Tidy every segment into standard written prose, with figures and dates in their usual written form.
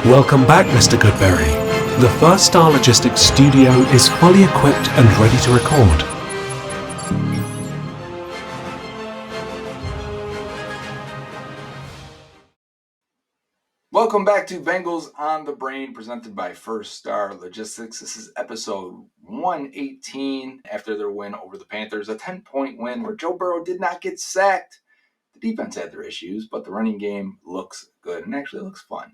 Welcome back, Mr. Goodberry. The First Star Logistics studio is fully equipped and ready to record. Welcome back to Bengals on the Brain, presented by First Star Logistics. This is episode 118 after their win over the Panthers, a 10-point win where Joe Burrow did not get sacked. The defense had their issues, but the running game looks good and actually looks fun.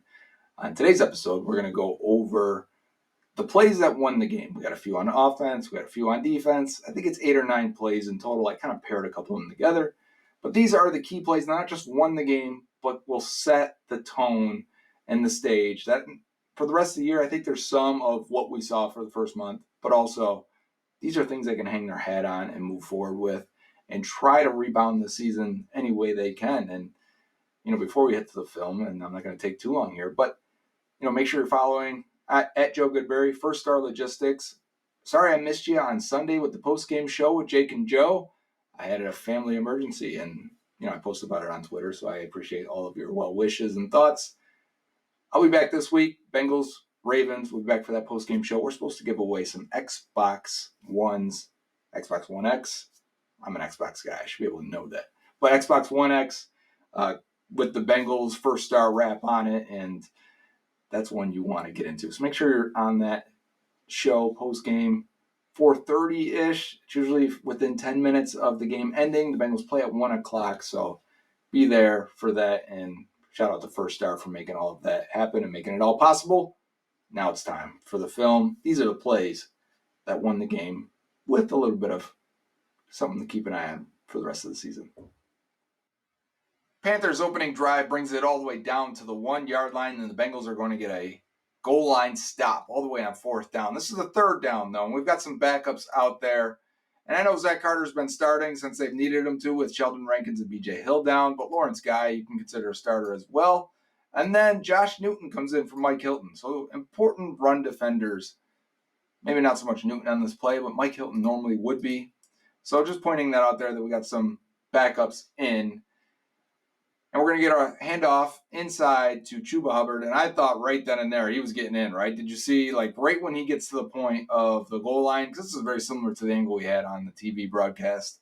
On today's episode, we're going to go over the plays that won the game. We got a few on offense, we got a few on defense. I think it's 8 or 9 plays in total. I kind of paired a couple of them together. But these are the key plays, not just won the game, but will set the tone and the stage. That for the rest of the year, I think there's some of what we saw for the first month, but also these are things they can hang their hat on and move forward with and try to rebound the season any way they can. And, before we hit to the film, and I'm not going to take too long here, but, make sure you're following at Joe Goodberry, First Star Logistics. Sorry I missed you on Sunday with the Postgame show with Jake and Joe. I had a family emergency, and I posted about it on Twitter, so I appreciate all of your well wishes and thoughts. I'll be back this week. Bengals, Ravens, we'll be back for that postgame show. We're supposed to give away some Xbox Ones, Xbox One X. I'm an Xbox guy. I should be able to know that. But Xbox One X with the Bengals First Star wrap on it, and that's one you want to get into. So make sure you're on that show post-game, 4:30-ish. It's usually within 10 minutes of the game ending. The Bengals play at 1 o'clock, so be there for that. And shout out to First Star for making all of that happen and making it all possible. Now it's time for the film. These are the plays that won the game with a little bit of something to keep an eye on for the rest of the season. Panthers opening drive brings it all the way down to the 1-yard line, and the Bengals are going to get a goal line stop all the way on 4th down. This is the 3rd down, though, and we've got some backups out there. And I know Zach Carter's been starting since they've needed him to with Sheldon Rankins and B.J. Hill down, but Lawrence Guy you can consider a starter as well. And then Josh Newton comes in for Mike Hilton. So important run defenders. Maybe not so much Newton on this play, but Mike Hilton normally would be. So just pointing that out there that we got some backups in. And we're going to get our handoff inside to Chuba Hubbard. And I thought right then and there he was getting in, right? Did you see, right when he gets to the point of the goal line? Because this is very similar to the angle we had on the TV broadcast.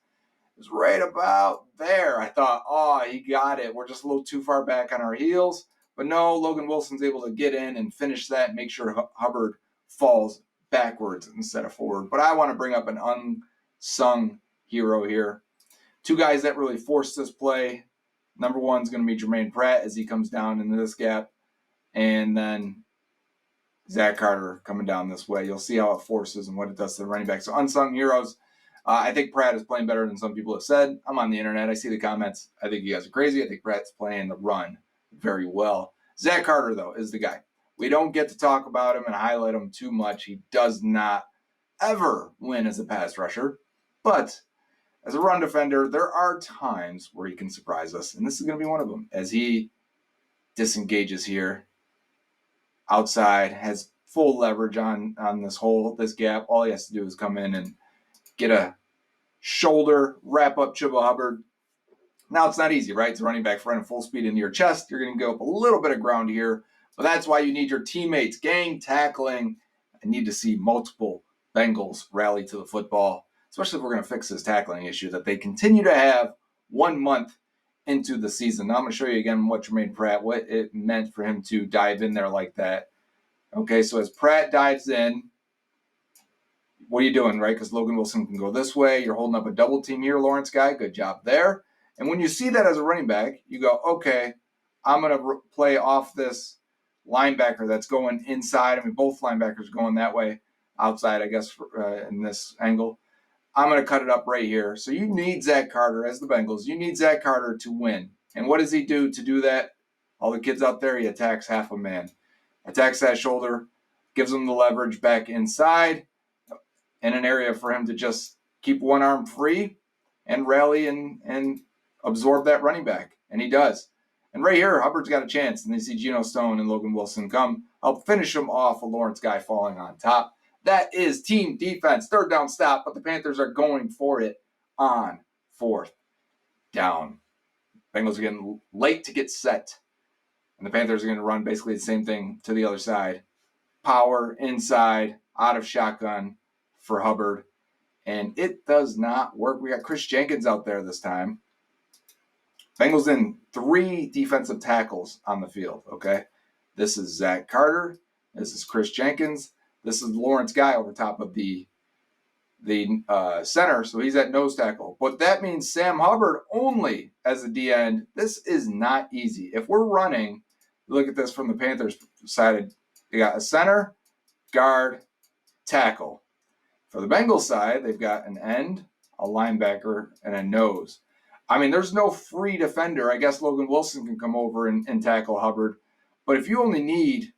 It was right about there. I thought, he got it. We're just a little too far back on our heels. But no, Logan Wilson's able to get in and finish that and make sure Hubbard falls backwards instead of forward. But I want to bring up an unsung hero here. 2 guys that really forced this play. Number 1 is going to be Jermaine Pratt as he comes down into this gap. And then Zach Carter coming down this way. You'll see how it forces and what it does to the running back. So unsung heroes. I think Pratt is playing better than some people have said. I'm on the internet. I see the comments. I think you guys are crazy. I think Pratt's playing the run very well. Zach Carter, though, is the guy. We don't get to talk about him and highlight him too much. He does not ever win as a pass rusher. But as a run defender, there are times where he can surprise us, and this is going to be one of them. As he disengages here, outside, has full leverage on this gap. All he has to do is come in and get a shoulder, wrap up Chuba Hubbard. Now it's not easy, right? It's a running back running full speed into your chest. You're going to go up a little bit of ground here, but that's why you need your teammates. Gang tackling. I need to see multiple Bengals rally to the football, especially if we're going to fix this tackling issue that they continue to have 1 month into the season. Now I'm going to show you again what it meant for him to dive in there like that. Okay, so as Pratt dives in, what are you doing, right? Because Logan Wilson can go this way. You're holding up a double team here, Lawrence Guy. Good job there. And when you see that as a running back, you go, okay, I'm going to play off this linebacker that's going inside. I mean, both linebackers going that way, outside, I guess, in this angle. I'm going to cut it up right here. So you need Zach Carter as the Bengals. You need Zach Carter to win. And what does he do to do that? All the kids out there, he attacks half a man. Attacks that shoulder, gives him the leverage back inside, in an area for him to just keep one arm free and rally and absorb that running back. And he does. And right here, Hubbard's got a chance. And they see Geno Stone and Logan Wilson come help finish him off, a Lawrence Guy falling on top. That is team defense. 3rd down stop, but the Panthers are going for it on 4th down. Bengals are getting late to get set. And the Panthers are going to run basically the same thing to the other side. Power, inside, out of shotgun for Hubbard. And it does not work. We got Chris Jenkins out there this time. Bengals in 3 defensive tackles on the field, okay? This is Zach Carter. This is Chris Jenkins. This is Lawrence Guy over top of the center, so he's at nose tackle. But that means Sam Hubbard only as a D end. This is not easy. If we're running, look at this from the Panthers side. They got a center, guard, tackle. For the Bengals side, they've got an end, a linebacker, and a nose. I mean, there's no free defender. I guess Logan Wilson can come over and tackle Hubbard. But if you only need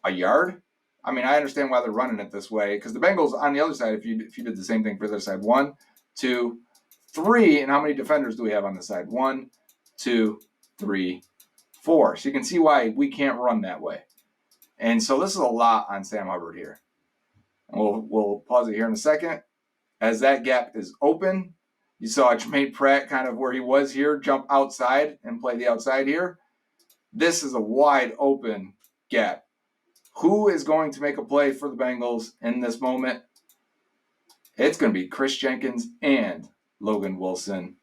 a yard, I mean, I understand why they're running it this way. Because the Bengals on the other side, if you did the same thing for the other side, 1, 2, 3, and how many defenders do we have on the side? 1, 2, 3, 4. So you can see why we can't run that way. And so this is a lot on Sam Hubbard here. And we'll pause it here in a second. As that gap is open, you saw Jermaine Pratt kind of where he was here, jump outside and play the outside here. This is a wide open gap. Who is going to make a play for the Bengals in this moment? It's going to be Chris Jenkins and Logan Wilson.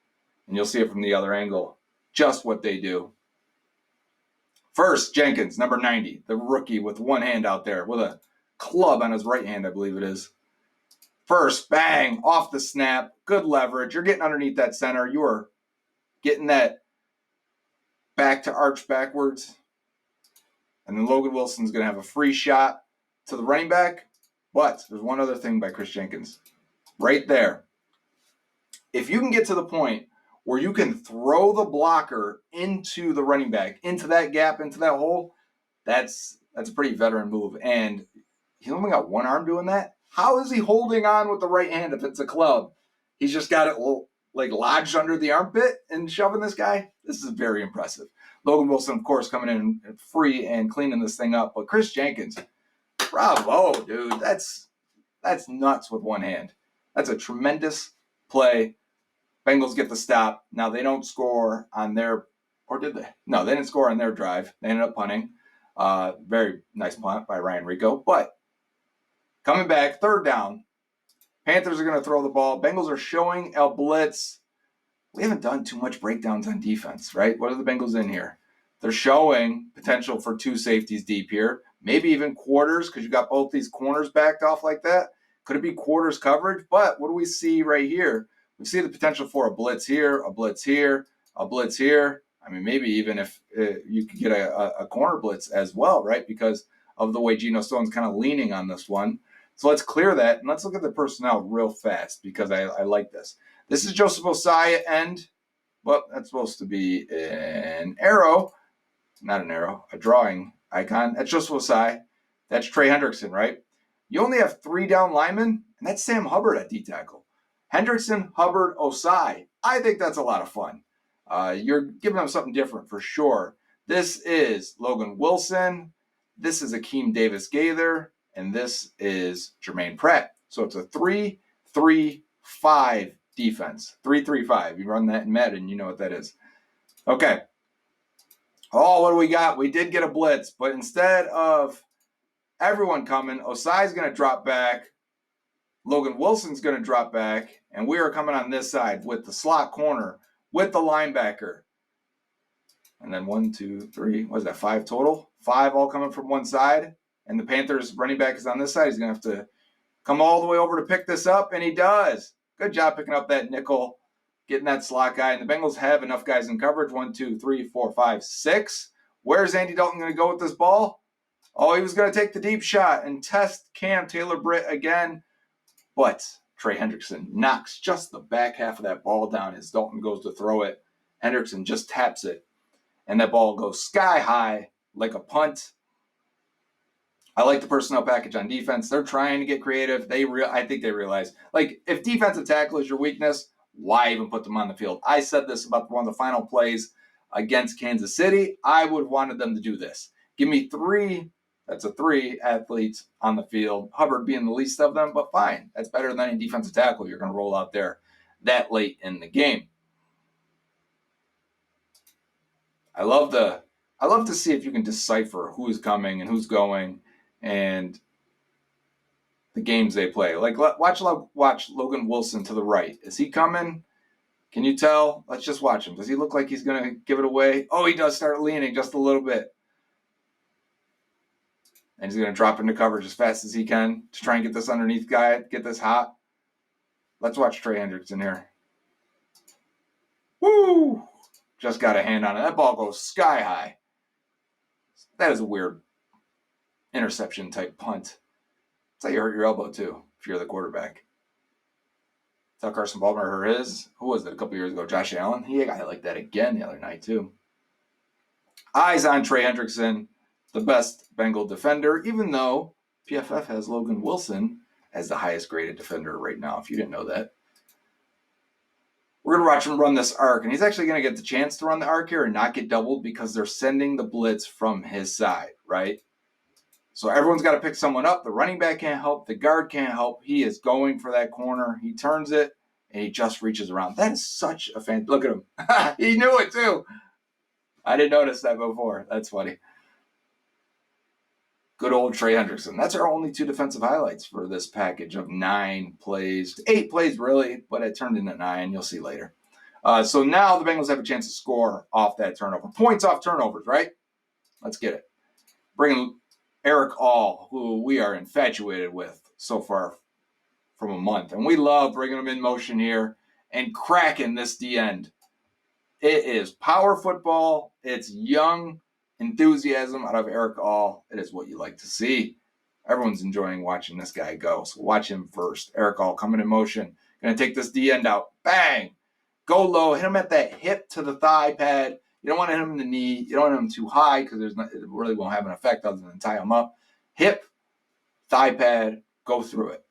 And you'll see it from the other angle, just what they do. First, Jenkins, number 90, the rookie with one hand out there with a club on his right hand, I believe it is. First, bang, off the snap, good leverage. You're getting underneath that center. You are getting that back to arch backwards. And then Logan Wilson's going to have a free shot to the running back. But there's one other thing by Chris Jenkins. Right there. If you can get to the point where you can throw the blocker into the running back, into that gap, into that hole, that's a pretty veteran move. And he's only got one arm doing that. How is he holding on with the right hand if it's a club? He's just got it like lodged under the armpit and shoving this guy. This is very impressive. Logan Wilson, of course, coming in free and cleaning this thing up. But Chris Jenkins, bravo, dude. That's nuts with one hand. That's a tremendous play. Bengals get the stop. Now, they don't score on their, or did they? No, they didn't score on their drive. They ended up punting. Very nice punt by Ryan Rico. But coming back, third down. Panthers are going to throw the ball. Bengals are showing a blitz. We haven't done too much breakdowns on defense, right? What are the Bengals in here? They're showing potential for 2 safeties deep here. Maybe even quarters because you got both these corners backed off like that. Could it be quarters coverage? But what do we see right here? We see the potential for a blitz here, a blitz here, a blitz here. I mean, maybe even if you could get a corner blitz as well, right? Because of the way Geno Stone's kind of leaning on this one. So let's clear that, and let's look at the personnel real fast because I like this. This is Joseph Osai at end, but that's supposed to be an arrow. Not an arrow, a drawing icon. That's Joseph Osai. That's Trey Hendrickson, right? You only have 3 down linemen, and that's Sam Hubbard at D-tackle. Hendrickson, Hubbard, Osai. I think that's a lot of fun. You're giving them something different for sure. This is Logan Wilson. This is Akeem Davis-Gaither. And this is Jermaine Pratt. So it's a 3-3-5 defense. 3-3-5. You run that in Madden, you know what that is. Okay. Oh, what do we got? We did get a blitz, but instead of everyone coming, Osai's going to drop back. Logan Wilson's going to drop back. And we are coming on this side with the slot corner, with the linebacker. And then 1, 2, 3, what is that, 5 total? 5 all coming from one side. And the Panthers running back is on this side. He's going to have to come all the way over to pick this up, and he does. Good job picking up that nickel, getting that slot guy. And the Bengals have enough guys in coverage. 1, 2, 3, 4, 5, 6. Where's Andy Dalton going to go with this ball? Oh, he was going to take the deep shot and test Cam Taylor-Britt again. But Trey Hendrickson knocks just the back half of that ball down as Dalton goes to throw it. Hendrickson just taps it, and that ball goes sky high like a punt. I like the personnel package on defense. They're trying to get creative. I think they realize, like, if defensive tackle is your weakness, why even put them on the field? I said this about one of the final plays against Kansas City. I would have wanted them to do this. Give me 3, that's a 3 athletes on the field. Hubbard being the least of them, but fine. That's better than any defensive tackle you're going to roll out there that late in the game. I love the I love to see if you can decipher who is coming and who's going and the games they play. Like, watch Logan Wilson to the right. Is he coming? Can you tell? Let's just watch him. Does he look like he's going to give it away? Oh, he does start leaning just a little bit. And he's going to drop into coverage as fast as he can to try and get this underneath guy, get this hot. Let's watch Trey Hendrickson here. Woo! Just got a hand on it. That ball goes sky high. That is a weird interception type punt. That's how you hurt your elbow too, if you're the quarterback. That's how Carson Palmer hurt his. Who was it a couple years ago? Josh Allen. He got hit like that again the other night too. Eyes on Trey Hendrickson, the best Bengal defender, even though PFF has Logan Wilson as the highest graded defender right now, if you didn't know that. We're going to watch him run this arc, and he's actually going to get the chance to run the arc here and not get doubled because they're sending the blitz from his side, right? So everyone's got to pick someone up. The running back can't help. The guard can't help. He is going for that corner. He turns it, and he just reaches around. That is such a fan. Look at him. He knew it, too. I didn't notice that before. That's funny. Good old Trey Hendrickson. That's our only 2 defensive highlights for this package of 9 plays. 8 plays, really, but it turned into 9. You'll see later. So now the Bengals have a chance to score off that turnover. Points off turnovers, right? Let's get it. Bringing Eric All, who we are infatuated with so far from a month. And we love bringing him in motion here and cracking this D-end. It is power football. It's young enthusiasm out of Eric All. It is what you like to see. Everyone's enjoying watching this guy go. So watch him first. Eric All coming in motion. Going to take this D-end out. Bang! Go low. Hit him at that hip to the thigh pad. You don't want to hit him in the knee. You don't want to hit him too high because it really won't have an effect other than tie him up. Hip, thigh pad, go through it.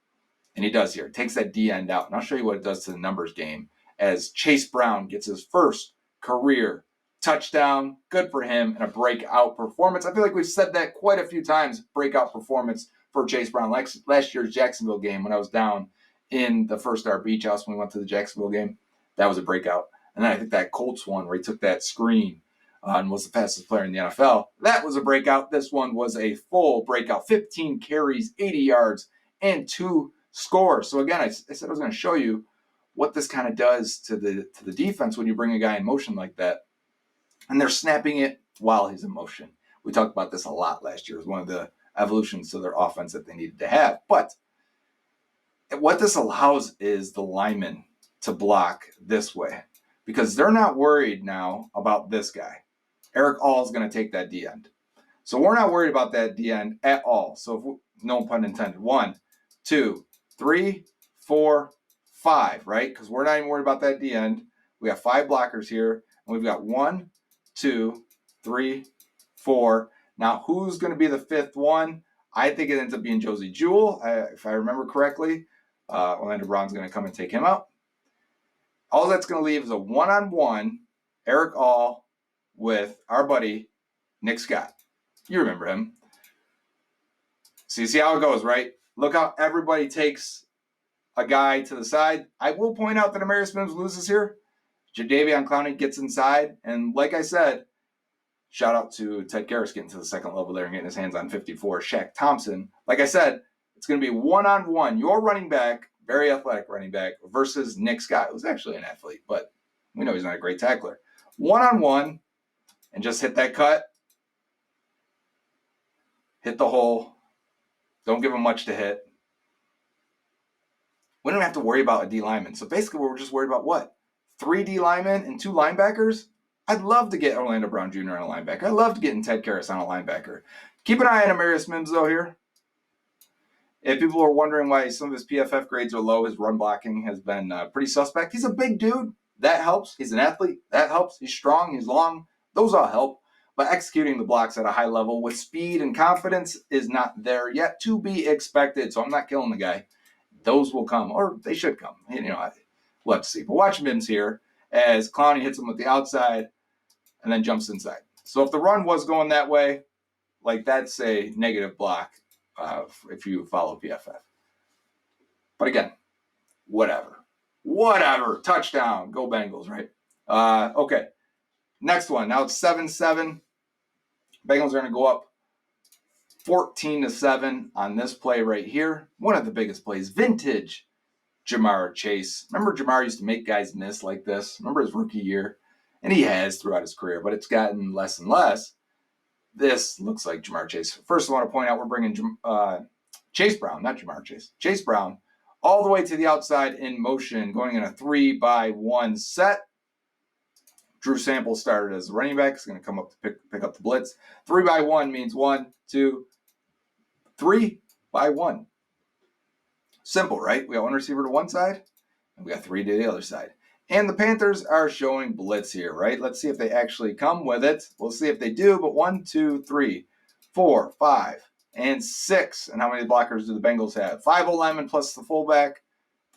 And he does here. Takes that D-end out. And I'll show you what it does to the numbers game as Chase Brown gets his first career touchdown. Good for him, and a breakout performance. I feel like we've said that quite a few times, breakout performance for Chase Brown. Last year's Jacksonville game when I was down in the First Star Beach House when we went to the Jacksonville game, that was a breakout. And then I think that Colts one where he took that screen and was the fastest player in the NFL, that was a breakout. This one was a full breakout. 15 carries, 80 yards, and 2 scores. So again, I said I was going to show you what this kind of does to the defense when you bring a guy in motion like that. And they're snapping it while he's in motion. We talked about this a lot last year. It was one of the evolutions to their offense that they needed to have. But what this allows is the linemen to block this way because they're not worried now about this guy. Eric All is going to take that D-end. So we're not worried about that D-end at all. So no pun intended. 1, 2, 3, 4, 5, right? Because we're not even worried about that D-end. We have 5 blockers here. And we've got 1, 2, 3, 4. Now, who's going to be the 5th one? I think it ends up being Josie Jewell, if I remember correctly. Orlando Brown's going to come and take him out. All that's going to leave is a one-on-one Eric All with our buddy Nick Scott. You remember him. So you see how it goes, right? Look how everybody takes a guy to the side. I will point out that Amarius Mims loses here. Jadeveon Clowney gets inside. And like I said, shout out to Ted Karras getting to the second level there and getting his hands on 54. Shaq Thompson. Like I said, it's going to be one-on-one. Your running back, very athletic running back, versus Nick Scott, who's actually an athlete, but we know he's not a great tackler. One-on-one, and just hit that cut. Hit the hole. Don't give him much to hit. We don't have to worry about a D lineman. So basically, we're just worried about what? 3 D linemen and 2 linebackers? I'd love to get Orlando Brown Jr. on a linebacker. I'd love to get Ted Karras on a linebacker. Keep an eye on Amarius Mims, though, here. If people are wondering why some of his PFF grades are low, his run blocking has been pretty suspect. He's a big dude. That helps. He's an athlete. That helps. He's strong. He's long. Those all help. But executing the blocks at a high level with speed and confidence is not there yet, to be expected. So I'm not killing the guy. Those will come, or they should come. You know, we'll have to see. But watch Mims here as Clowney hits him with the outside and then jumps inside. So if the run was going that way, like that's a negative block if you follow PFF. But again, whatever. Touchdown. Go Bengals, right? Okay. Next one. Now it's 7-7. Bengals are going to go up 14-7 on this play right here. One of the biggest plays, vintage Jamar Chase. Remember Jamar used to make guys miss like this? Remember his rookie year? And he has throughout his career, but it's gotten less and less. This looks like Jamar Chase. First, I want to point out we're bringing Chase Brown, not Jamar Chase. Chase Brown all the way to the outside in motion, going in a 3-by-1 set. Drew Sample started as a running back. He's going to come up to pick up the blitz. 3-by-1 means 1, 2, 3 by 1. Simple, right? We got one receiver to one side, and we got 3 to the other side. And the Panthers are showing blitz here, right? Let's see if they actually come with it. We'll see if they do, but 1, 2, 3, 4, 5, and 6. And how many blockers do the Bengals have? 5 O-linemen plus the fullback,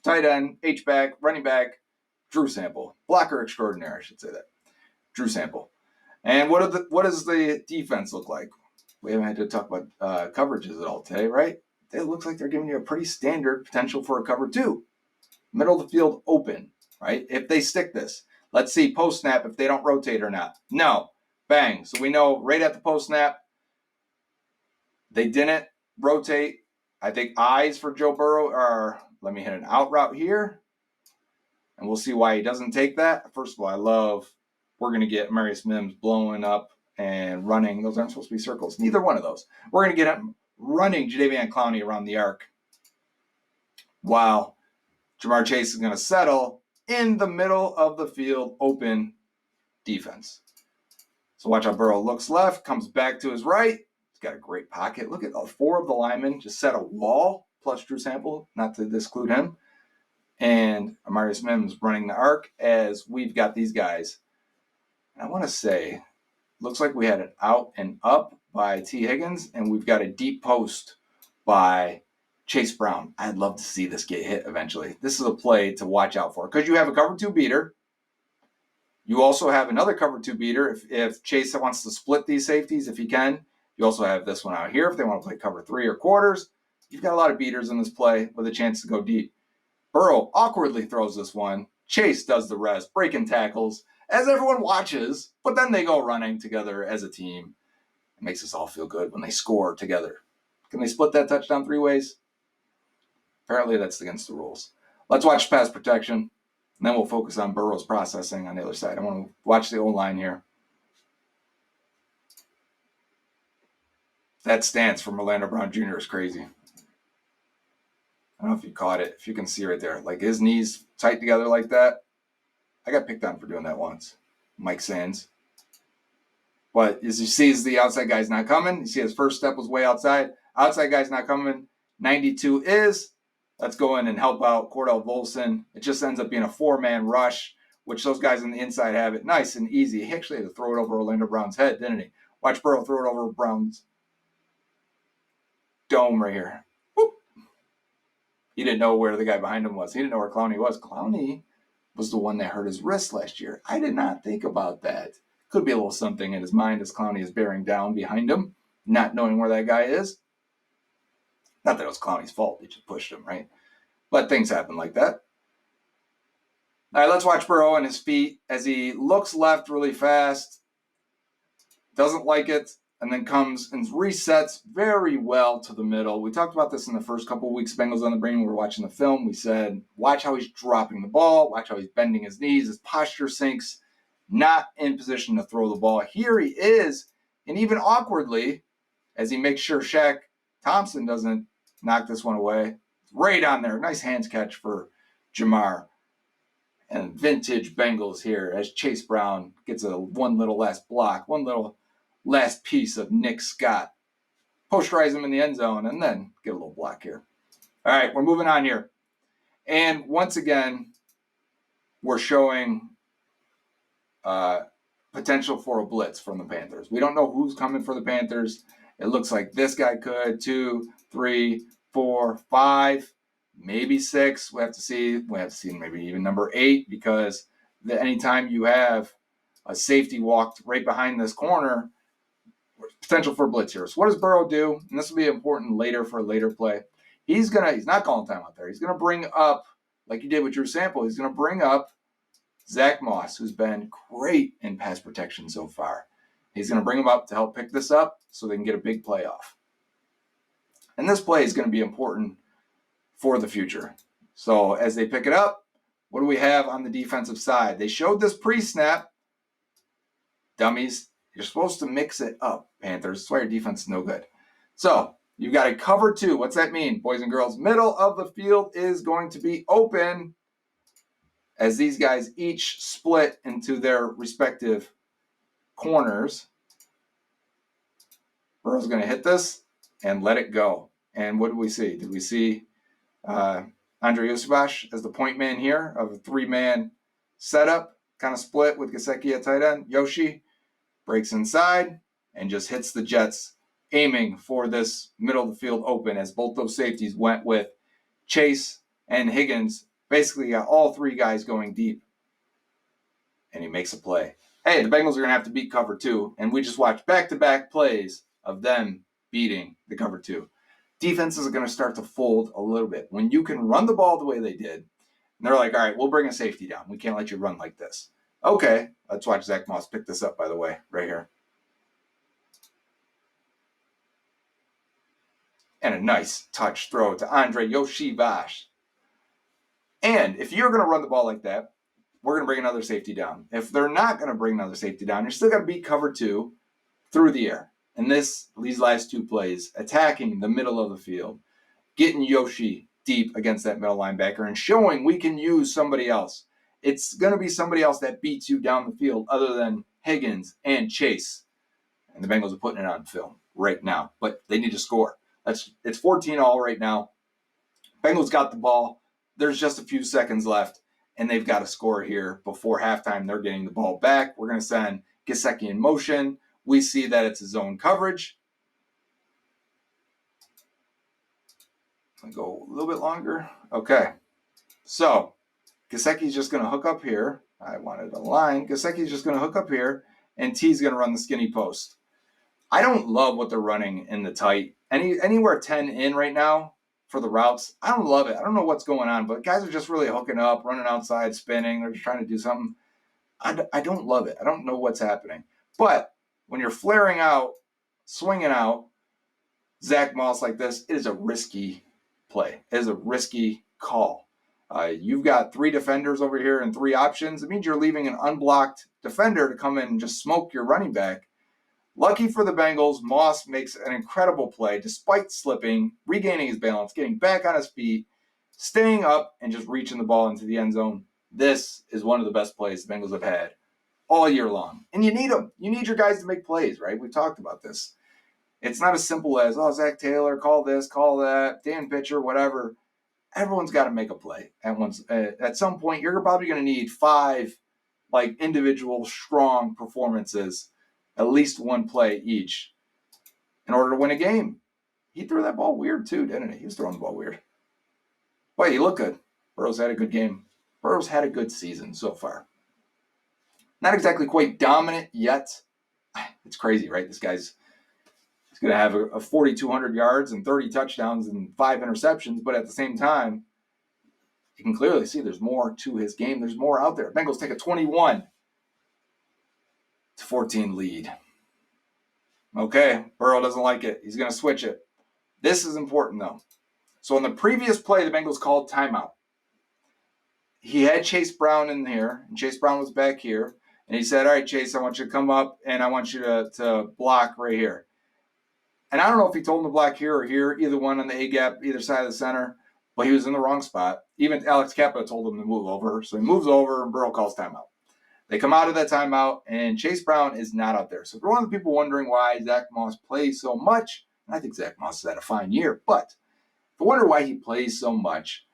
tight end, H-back, running back, Drew Sample. Blocker extraordinaire, I should say that. Drew Sample. And what does the defense look like? We haven't had to talk about coverages at all today, right? It looks like they're giving you a pretty standard potential for a cover 2. Middle of the field open, right? If they stick this. Let's see post-snap if they don't rotate or not. No. Bang. So we know right at the post-snap, they didn't rotate. I think eyes for Joe Burrow are, let me hit an out route here. And we'll see why he doesn't take that. First of all, we're going to get Marius Mims blowing up and running. Those aren't supposed to be circles. Neither one of those. We're going to get him running Jadeveon Clowney around the arc while Jamar Chase is going to settle in the middle of the field, open defense. So watch how Burrow looks left, comes back to his right. He's got a great pocket. Look at all 4 of the linemen just set a wall, plus Drew Sample, not to exclude him. And Marius Mims running the arc as we've got these guys. I want to say, looks like we had an out and up by T. Higgins, and we've got a deep post by Chase Brown. I'd love to see this get hit eventually. This is a play to watch out for because you have a cover 2 beater. You also have another cover 2 beater if Chase wants to split these safeties, if he can. You also have this one out here if they want to play cover 3 or quarters. You've got a lot of beaters in this play with a chance to go deep. Burrow awkwardly throws this one. Chase does the rest, breaking tackles as everyone watches, but then they go running together as a team. It makes us all feel good when they score together. Can they split that touchdown 3 ways? Apparently that's against the rules. Let's watch pass protection, and then we'll focus on Burrow's processing on the other side. I want to watch the O-line here. That stance from Orlando Brown Jr. is crazy. I don't know if you caught it. If you can see right there. Like his knees tight together like that. I got picked on for doing that once. Mike Sands. But as you see, the outside guy's not coming. You see his first step was way outside. Outside guy's not coming. 92 is. Let's go in and help out Cordell Volson. It just ends up being a 4-man rush, which those guys on the inside have it nice and easy. He actually had to throw it over Orlando Brown's head, didn't he? Watch Burrow throw it over Brown's dome right here. Whoop. He didn't know where the guy behind him was. He didn't know where Clowney was. Clowney was the one that hurt his wrist last year. I did not think about that. Could be a little something in his mind as Clowney is bearing down behind him, not knowing where that guy is. Not that it was Clowney's fault. He just pushed him, right? But things happen like that. All right, let's watch Burrow and his feet as he looks left really fast, doesn't like it, and then comes and resets very well to the middle. We talked about this in the first couple of weeks, Bengals on the Brain. We were watching the film. We said, watch how he's dropping the ball. Watch how he's bending his knees. His posture sinks. Not in position to throw the ball. Here he is, and even awkwardly, as he makes sure Shaq Thompson doesn't knock this one away. Right on there. Nice hands catch for Jamar. And vintage Bengals here as Chase Brown gets one little last block, one little last piece of Nick Scott. Posterize him in the end zone and then get a little block here. All right, we're moving on here. And once again, we're showing potential for a blitz from the Panthers. We don't know who's coming for the Panthers. It looks like this guy could. 2, 3, 4, 5, maybe 6. We have to see maybe even number 8 because anytime you have a safety walked right behind this corner, potential for blitz here. So what does Burrow do? And this will be important later for a later play. He's not calling time out there. He's gonna bring up, like he did with Drew Sample, he's gonna bring up Zach Moss, who's been great in pass protection so far. He's going to bring them up to help pick this up so they can get a big play off. And this play is going to be important for the future. So as they pick it up, what do we have on the defensive side? They showed this pre-snap. Dummies, you're supposed to mix it up, Panthers. That's why your defense is no good. So you've got a cover 2. What's that mean, boys and girls? Middle of the field is going to be open as these guys each split into their respective corners. Burrow's going to hit this and let it go. And what did we see? Did we see Andre Yosibach as the point man here of a 3-man setup, kind of split with Gesicki at tight end? Yoshi breaks inside and just hits the Jets, aiming for this middle of the field open as both those safeties went with Chase and Higgins. Basically got all 3 guys going deep. And he makes a play. Hey, the Bengals are going to have to beat cover 2, and we just watched back-to-back plays of them beating the cover 2. Defenses are going to start to fold a little bit. When you can run the ball the way they did, and they're like, all right, we'll bring a safety down. We can't let you run like this. Okay, let's watch Zach Moss pick this up, by the way, right here. And a nice touch throw to Andre Yosibach. And if you're going to run the ball like that, we're going to bring another safety down. If they're not going to bring another safety down, you're still going to beat cover 2 through the air. And these last 2 plays, attacking the middle of the field, getting Yoshi deep against that middle linebacker and showing we can use somebody else. It's going to be somebody else that beats you down the field other than Higgins and Chase. And the Bengals are putting it on film right now. But they need to score. It's 14-all right now. Bengals got the ball. There's just a few seconds left, and they've got to score here before halftime. They're getting the ball back. We're going to send Gesicki in motion. We see that it's a zone coverage. I'll go a little bit longer. Okay. So Gesicki's just going to hook up here. I wanted a line. Gesicki's just going to hook up here, and T's going to run the skinny post. I don't love what they're running in the tight. Anywhere 10 in right now for the routes. I don't love it. I don't know what's going on, but guys are just really hooking up, running outside, spinning. They're just trying to do something. I don't love it. I don't know what's happening. But when you're flaring out, swinging out, Zach Moss like this, it is a risky play. It is a risky call. You've got 3 defenders over here and 3 options. It means you're leaving an unblocked defender to come in and just smoke your running back. Lucky for the Bengals, Moss makes an incredible play despite slipping, regaining his balance, getting back on his feet, staying up, and just reaching the ball into the end zone. This is one of the best plays the Bengals have had all year long. And you need them. You need your guys to make plays, right? We've talked about this. It's not as simple as, Zach Taylor, call this, call that, Dan Pitcher, whatever. Everyone's got to make a play at some point. You're probably going to need 5 individual strong performances, at least one play each, in order to win a game. He threw that ball weird too, didn't he? He was throwing the ball weird. Boy, he looked good. Burrow's had a good game. Burrow's had a good season so far. Not exactly quite dominant yet. It's crazy, right? This guy's going to have a 4,200 yards and 30 touchdowns and 5 interceptions, but at the same time, you can clearly see there's more to his game. There's more out there. Bengals take a 21-14 lead. Okay, Burrow doesn't like it. He's going to switch it. This is important, though. So in the previous play, the Bengals called timeout. He had Chase Brown in here, and Chase Brown was back here. And he said, all right, Chase, I want you to come up, and I want you to block right here. And I don't know if he told him to block here or here, either one on the A-gap, either side of the center, but he was in the wrong spot. Even Alex Kappa told him to move over. So he moves over, and Burrow calls timeout. They come out of that timeout, and Chase Brown is not out there. So for one of the people wondering why Zach Moss plays so much, and I think Zach Moss has had a fine year, but if you wonder why he plays so much,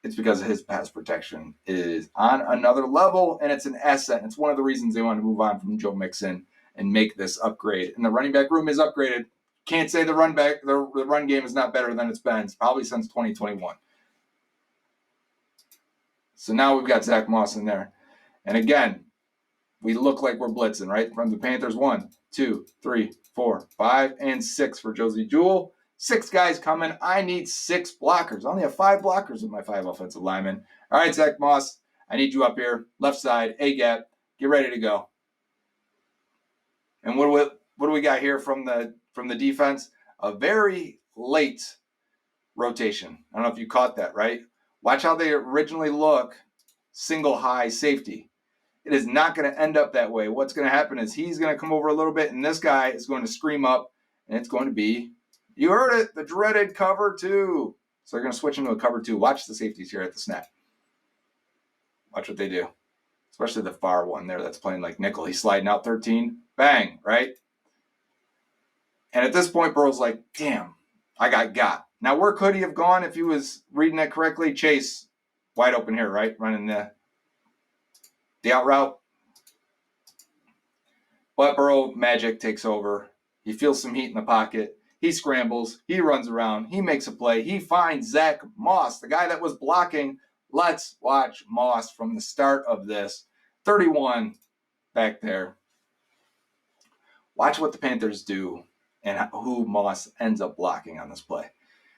it's because his pass protection is on another level, and it's an asset. It's one of the reasons they want to move on from Joe Mixon and make this upgrade. And the running back room is upgraded. Can't say the run game is not better than it's been probably since 2021. So now we've got Zach Moss in there. And again, we look like we're blitzing, right? From the Panthers, 1, 2, 3, 4, 5, and 6 for Josie Jewell. 6 guys coming. I need 6 blockers. I only have 5 blockers with my 5 offensive linemen. All right, Zach Moss, I need you up here. Left side, A-gap. Get ready to go. And what do we got here from the defense? A very late rotation. I don't know if you caught that, right? Watch how they originally look, single high safety. It is not going to end up that way. What's going to happen is he's going to come over a little bit, and this guy is going to scream up, and it's going to be, you heard it, the dreaded cover two. So they're going to switch into a cover two. Watch the safeties here at the snap. Watch what they do, especially the far one there that's playing like nickel. He's sliding out 13. Bang, right? And at this point, Burrow's like, damn, I got. Now, where could he have gone if he was reading that correctly? Chase, wide open here, right? Running the out route. But Burrow magic takes over. He feels some heat in the pocket. He scrambles. He runs around. He makes a play. He finds Zach Moss, the guy that was blocking. Let's watch Moss from the start of this. 31 back there. Watch what the Panthers do and who Moss ends up blocking on this play.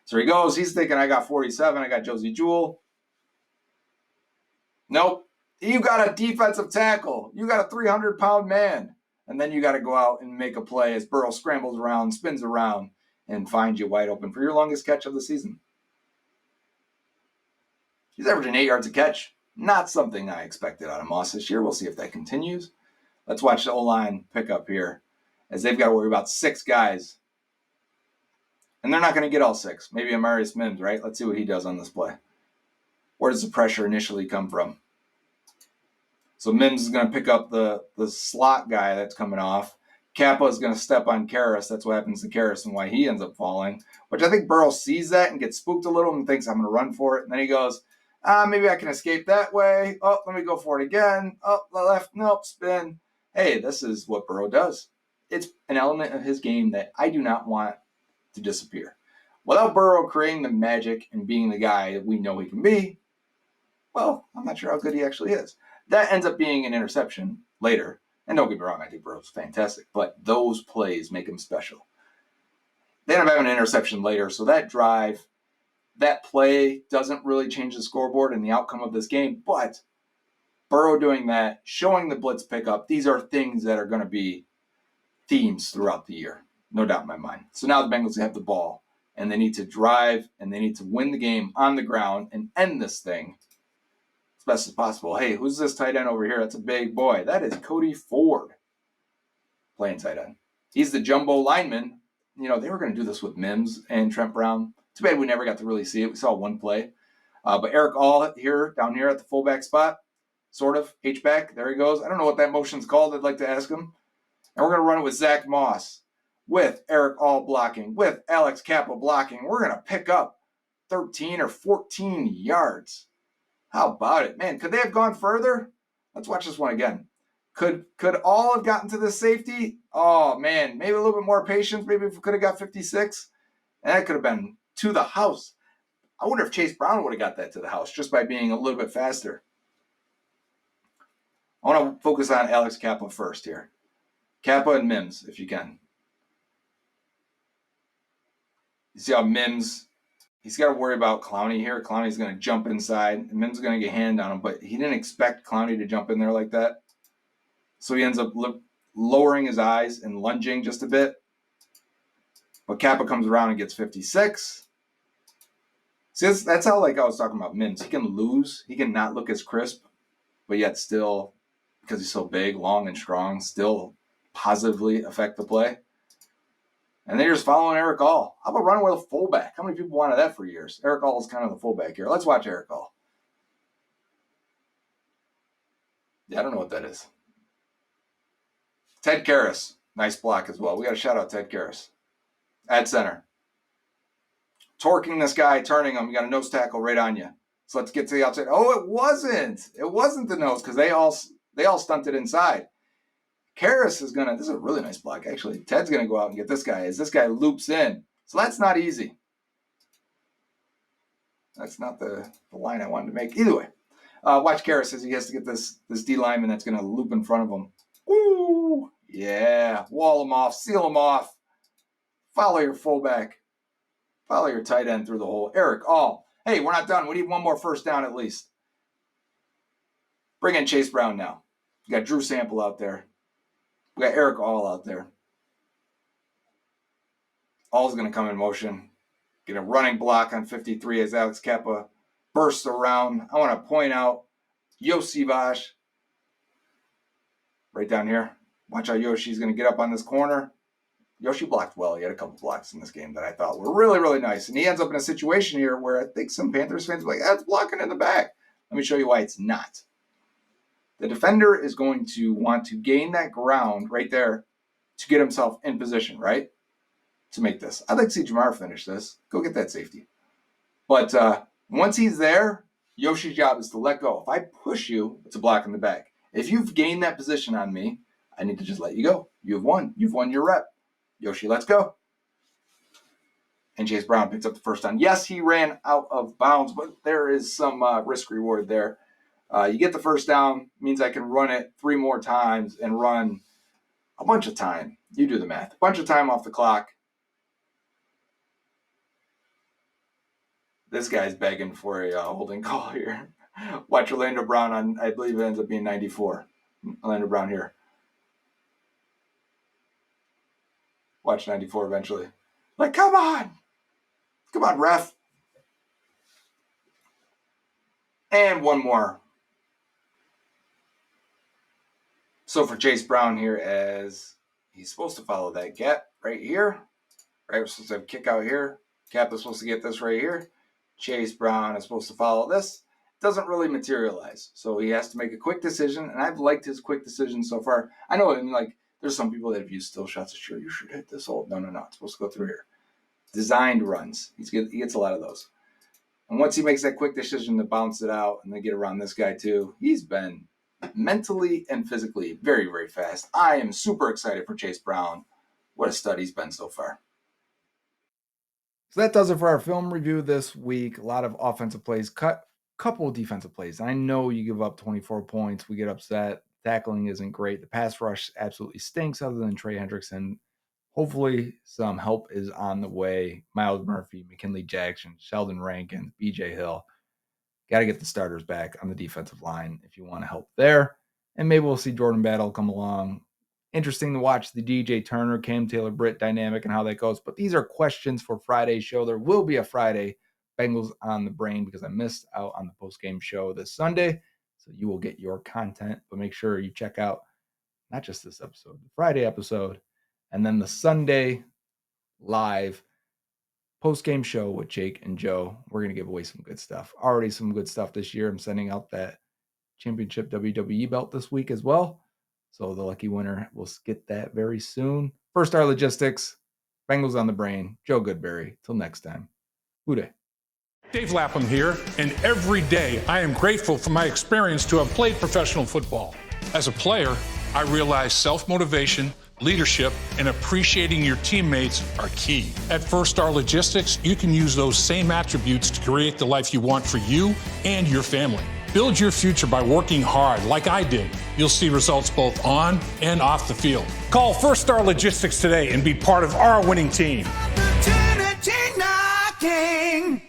So he goes. He's thinking, I got 47. I got Josie Jewell. Nope. You got a defensive tackle. You got a 300-pound man. And then you got to go out and make a play as Burrow scrambles around, spins around, and finds you wide open for your longest catch of the season. He's averaging 8 yards a catch. Not something I expected out of Moss this year. We'll see if that continues. Let's watch the O-line pick up here as they've got to worry about 6 guys. And they're not going to get all 6. Maybe Amarius Mims, right? Let's see what he does on this play. Where does the pressure initially come from? So Mims is going to pick up the slot guy that's coming off. Kappa is going to step on Karras. That's what happens to Karras and why he ends up falling, which I think Burrow sees that and gets spooked a little and thinks, I'm going to run for it. And then he goes, maybe I can escape that way. Oh, let me go for it again. Oh, left, nope, spin. Hey, this is what Burrow does. It's an element of his game that I do not want to disappear. Without Burrow creating the magic and being the guy that we know he can be, well, I'm not sure how good he actually is. That ends up being an interception later. And don't get me wrong, I think Burrow's fantastic, but those plays make him special. They end up having an interception later, so that drive, that play doesn't really change the scoreboard and the outcome of this game, but Burrow doing that, showing the blitz pickup, these are things that are going to be themes throughout the year, no doubt in my mind. So now the Bengals have the ball, and they need to drive, and they need to win the game on the ground and end this thing as best as possible. Hey, who's this tight end over here? That's a big boy. That is Cody Ford playing tight end. He's the jumbo lineman. You know, they were going to do this with Mims and Trent Brown. Too bad we never got to really see it. We saw one play. But Eric All here, down here at the fullback spot, sort of, H-back. There he goes. I don't know what that motion's called. I'd like to ask him. And we're going to run it with Zach Moss, with Eric All blocking, with Alex Kappa blocking. We're going to pick up 13 or 14 yards. How about it? Man, could they have gone further? Let's watch this one again. Could All have gotten to the safety? Oh, man, maybe a little bit more patience. Maybe if we could have got 56. And that could have been to the house. I wonder if Chase Brown would have got that to the house just by being a little bit faster. I want to focus on Alex Kappa first here. Kappa and Mims, if you can. You see how Mims, he's got to worry about Clowney here. Clowney's going to jump inside, and Mims is going to get a hand on him, but he didn't expect Clowney to jump in there like that. So he ends up lowering his eyes and lunging just a bit. But Kappa comes around and gets 56. See, that's how, like I was talking about Mims. He can lose. He can not look as crisp, but yet still, because he's so big, long, and strong, still positively affect the play. And they're just following Eric All. How about running with a fullback? How many people wanted that for years? Eric All is kind of the fullback here. Let's watch Eric All. Yeah, I don't know what that is. Ted Karras. Nice block as well. We got to shout out Ted Karras. At center. Torquing this guy, turning him. You got a nose tackle right on you. So let's get to the outside. Oh, it wasn't. It wasn't the nose because they all stunted inside. Karras is this is a really nice block, actually. Ted's going to go out and get this guy as this guy loops in. So that's not easy. That's not the line I wanted to make. Either way, watch Karras as he has to get this D lineman that's going to loop in front of him. Ooh, yeah. Wall him off, seal him off. Follow your fullback. Follow your tight end through the hole. Eric All. Hey, we're not done. We need one more first down at least. Bring in Chase Brown now. You got Drew Sample out there. We got Eric All out there. All's going to come in motion. Get a running block on 53 as Alex Kappa bursts around. I want to point out Yoshi Vash right down here. Watch how Yoshi's going to get up on this corner. Yoshi blocked well. He had a couple blocks in this game that I thought were really, really nice. And he ends up in a situation here where I think some Panthers fans are like, that's blocking in the back. Let me show you why it's not. The defender is going to want to gain that ground right there to get himself in position, right? To make this. I'd like to see Jamar finish this. Go get that safety. But once he's there, Yoshi's job is to let go. If I push you, it's a block in the back. If you've gained that position on me, I need to just let you go. You've won. You've won your rep. Yoshi, let's go. And Chase Brown picks up the first down. Yes, he ran out of bounds, but there is some risk reward there. You get the first down, means I can run it 3 more times and run a bunch of time. You do the math. A bunch of time off the clock. This guy's begging for a holding call here. Watch Orlando Brown on, I believe it ends up being 94. Orlando Brown here. Watch 94 eventually. Like, come on. Come on, ref. And one more. So for Chase Brown here, as he's supposed to follow that gap right here. Right, we're supposed to have kick out here. Cap is supposed to get this right here. Chase Brown is supposed to follow this. Doesn't really materialize. So he has to make a quick decision, and I've liked his quick decision so far. I know, like, there's some people that have used still shots. Sure, you should hit this hole. No, it's supposed to go through here. Designed runs. He gets a lot of those. And once he makes that quick decision to bounce it out and then get around this guy too, he's been mentally and physically very, very fast. I am super excited for Chase Brown. What a stud he's been so far. So that does it for our film review this week. A lot of offensive plays, couple of defensive plays. I know you give up 24 points. We get upset. Tackling isn't great. The pass rush absolutely stinks other than Trey Hendrickson. Hopefully some help is on the way. Miles Murphy, McKinley Jackson, Sheldon Rankin, BJ Hill. Got to get the starters back on the defensive line if you want to help there. And maybe we'll see Jordan Battle come along. Interesting to watch the DJ Turner, Cam Taylor-Britt dynamic and how that goes. But these are questions for Friday's show. There will be a Friday Bengals on the Brain because I missed out on the post-game show this Sunday. So you will get your content. But make sure you check out not just this episode, the Friday episode, and then the Sunday live post-game show with Jake and Joe. We're going to give away some good stuff. Already some good stuff this year. I'm sending out that championship WWE belt this week as well. So the lucky winner will get that very soon. First Star Logistics, Bengals on the Brain, Joe Goodberry. Till next time. Hooday. Dave Lapham here, and every day I am grateful for my experience to have played professional football. As a player, I realized self-motivation, leadership, and appreciating your teammates are key. At First Star Logistics, you can use those same attributes to create the life you want for you and your family. Build your future by working hard like I did. You'll see results both on and off the field. Call First Star Logistics today and be part of our winning team. Opportunity knocking.